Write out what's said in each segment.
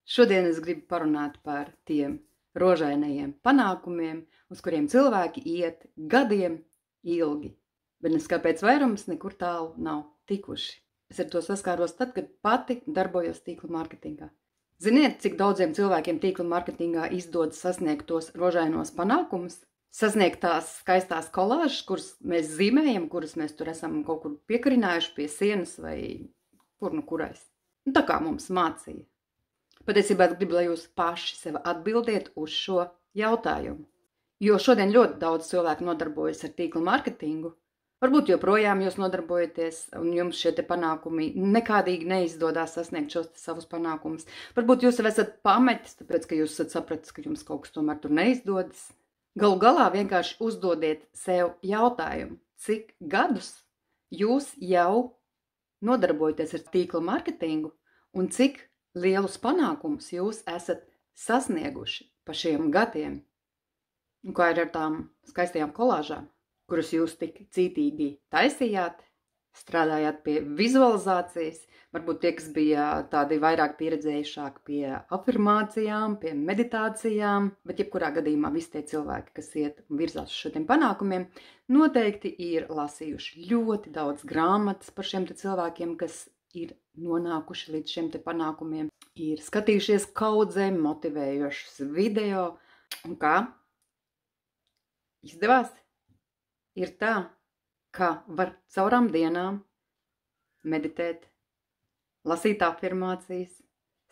Šodien es gribu parunāt par tiem rožainajiem panākumiem, uz kuriem cilvēki iet gadiem ilgi, bet neskāpēc vairums nekur tālu nav tikuši. Es ar to saskāros tad, kad pati darbojos tīkla mārketingā. Ziniet, cik daudziem cilvēkiem tīkla mārketingā izdodas sasniegt tos rožainos panākumus? Sasniegt tās skaistās kolāžas, kuras mēs zīmējam, kuras mēs tur esam kaut kur piekarinājuši pie sienas vai kur nu kurais. Tā kā mums mācīja. Patiesībā es gribu, lai jūs paši sev atbildiet uz šo jautājumu. Jo šodien ļoti daudz cilvēku nodarbojas ar tīkla mārketingu. Varbūt joprojām jūs nodarbojaties un jums šie te panākumi nekādīgi neizdodas sasniegt šos savus panākumus. Varbūt jūs jau esat pametis, tāpēc, ka jūs esat sapratis, ka jums kaut kas tomēr tur neizdodas. Galu galā vienkārši uzdodiet sev jautājumu, cik gadus jūs jau nodarbojaties ar tīkla mārketingu un cik lielus panākumus jūs esat sasnieguši pa šiem gadiem. Un kā ir ar tām skaistajām kolāžām, kuras jūs tik cītīgi taisījāt, strādājāt pie vizualizācijas, varbūt tie, kas bija tādi vairāk pieredzējušāki pie afirmācijām, pie meditācijām, bet jebkurā gadījumā visi tie cilvēki, kas iet un virzās uz šiem panākumiem, noteikti ir lasījuši ļoti daudz grāmatas par šiem te cilvēkiem, kas ir nonākuši līdz šiem te panākumiem, ir skatījušies kaudzēm motivējošus video, un kā izdevās? Ir tā, ka var caurām dienām meditēt, lasīt afirmācijas,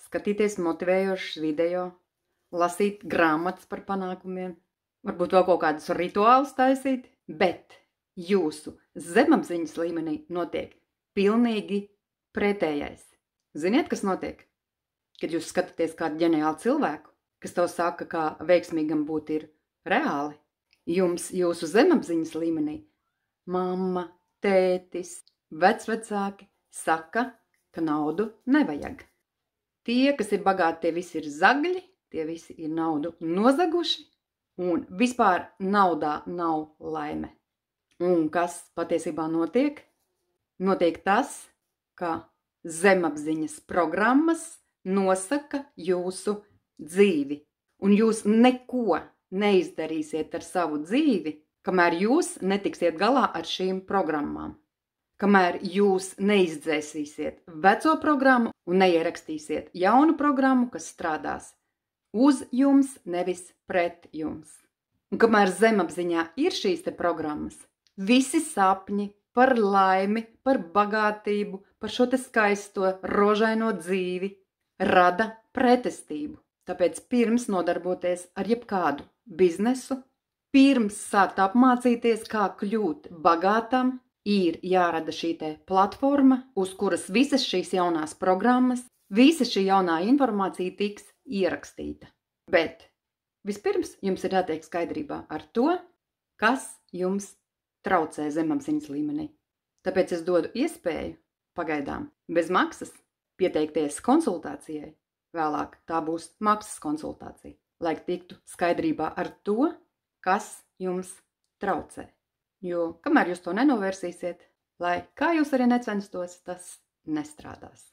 skatīties motivējošus video, lasīt grāmatas par panākumiem, varbūt vēl kaut kādus rituālus taisīt, bet jūsu zemapziņas līmenī notiek pilnīgi pretējais. Ziniet, kas notiek? Kad jūs skatāties kādu ģeniālu cilvēku, kas tev saka, kā veiksmīgam būt ir reāli, jums jūsu zemapziņas līmenī mamma, tētis, vecvecāki saka, ka naudu nevajag. Tie, kas ir bagāti, tie visi ir zagļi, tie visi ir naudu nozaguši, un vispār naudā nav laime. Un kas patiesībā notiek? Notiek tas, ka zemapziņas programmas nosaka jūsu dzīvi, un jūs neko neizdarīsiet ar savu dzīvi, kamēr jūs netiksiet galā ar šīm programmām. Kamēr jūs neizdzēsīsiet veco programmu un neierakstīsiet jaunu programmu, kas strādās uz jums, nevis pret jums. Un kamēr zemapziņā ir šīs te programmas, visi sapņi par laimi, par bagātību, par šo te skaisto rožaino dzīvi rada pretestību. Tāpēc pirms nodarboties ar jebkādu biznesu, pirms sākt apmācīties, kā kļūt bagātam, ir jārada šī te platforma, uz kuras visas šīs jaunās programmas, visa šī jaunā informācija tiks ierakstīta. Bet vispirms jums ir jātiek skaidrībā ar to, kas jums traucē zemapziņas līmenī. Tāpēc es dodu iespēju pagaidām bez maksas pieteikties konsultācijai. Vēlāk tā būs maksas konsultācija, lai tiktu skaidrībā ar to, kas jums traucē. Jo kamēr jūs to nenovērsīsiet, lai kā jūs arī necenstos, tas nestrādās.